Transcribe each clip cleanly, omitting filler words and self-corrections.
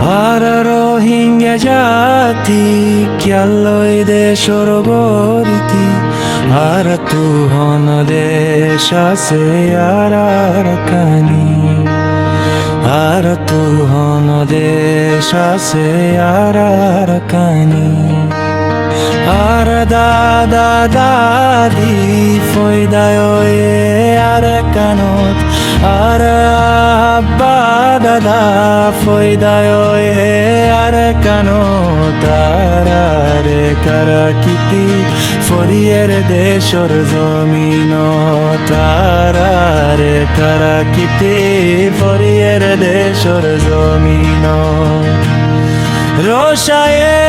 আর রোহিঙ্গা জাতি ক্যালই দেশর গরিতি আর তুহন দেশ আছে আর কানি আর তুহন দেশ আছে আর কানি আর দাদা দাদি ফয়দায় আর কানত আর আব্বা দাদা ফয়দায় আর কানত আর কারাকিতি ফরিয়ের দেশর জমিন তার কারাকিতি ফরিয়ের দেশর জমিন রোশায়ে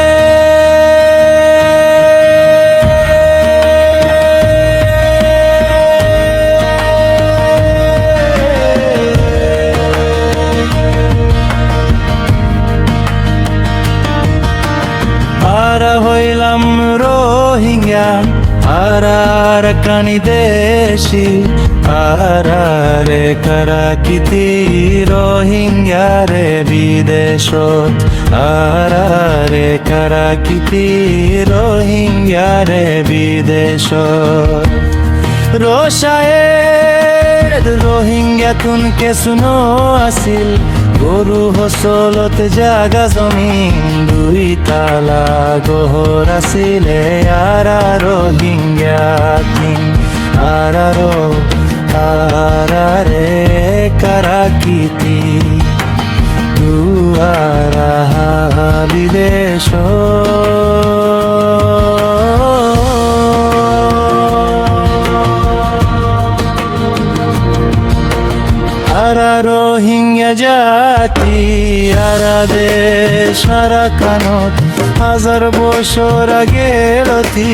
হইলাম রোহিঙ্গা আর কানি দেশি আর রে কারাকিতি রোহিঙ্গা রে বিদেশত আর রে কারাকিতি রোহিঙ্গা রে বিদেশত রোশায়ে রোহিঙ্গা তুন কে শুনো আসিল গরু হসলত জাগা জমিন দুই তালা গোহর আসিলে আর রোহিঙ্গা আর রে কারাকিতি দুয়ার বিদেশ রোহিঙ্গা জাতি আর দেশ আর কানত হাজার বছর আগেরতি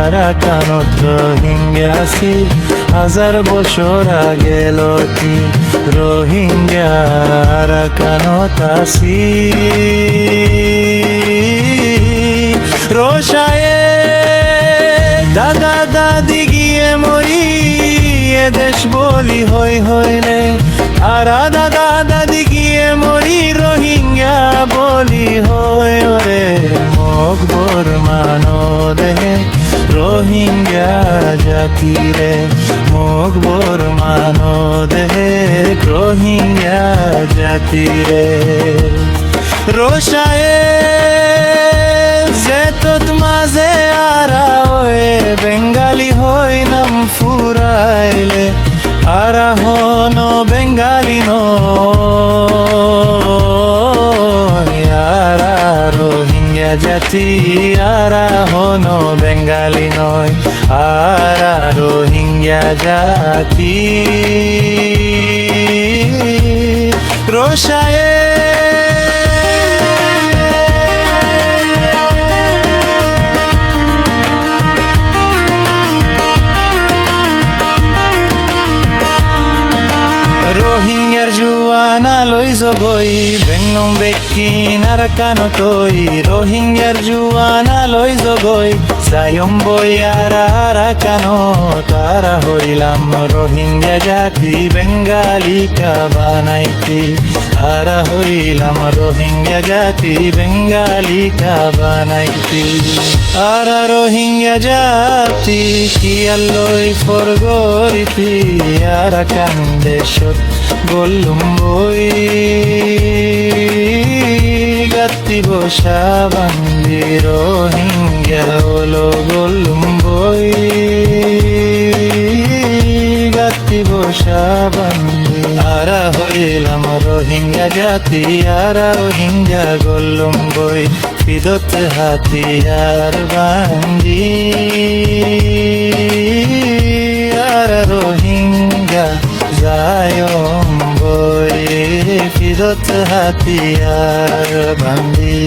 আর কানত রোহিঙ্গা আসি হাজার বছর আগেলতি রোহিঙ্গা আর কানত আসি রোশায়ে দাদা দাদি গিয়ে মরি দেশ বলি হইলে আর দাদা দাদি গিয়ে মরি রোহিঙ্গা বলি রে মকবর মানো দেহে রোহিঙ্গা জাতি রে মকবর মানো দেহে রোহিঙ্গা জাতি রে রোশায়ে যে তোত মাঝে আরা বেঙ্গালি হই নাম ফুরাইলে আরা হন বেঙ্গালি নরা রোহিঙ্গা জাতি আরা হন বেঙ্গালি নয় আরা রোহিঙ্গা জাতি রোশায়ে রোহিঙ্গার জুয়ানা লই জগই বেংনম বেকিন আর কানতই রোহিঙ্গার জুয়ানা লই জগই সায়ম বই আর কানো তারা হইলাম রোহিঙ্গা জাতি বেঙ্গালি কা বানাইতি আর হইলাম রোহিঙ্গা জাতি বেঙ্গালি কা বানাইতি আর রোহিঙ্গা জাতি কি আল্লই ফরগরিতি আর কান্দেশত গল্লুম বই গাতি বসা বান্দি রোহিঙ্গা হলো গল্লুম বই গাতি বসা বান্দি আরা হইলাম রোহিঙ্গা জাতি আরা রোহিঙ্গা গল্লুম বই ফিদত হাতিয়ার বান্দি আর রোহিঙ্গা যায়ম বই ফিরত হাতিয়ার বান্দি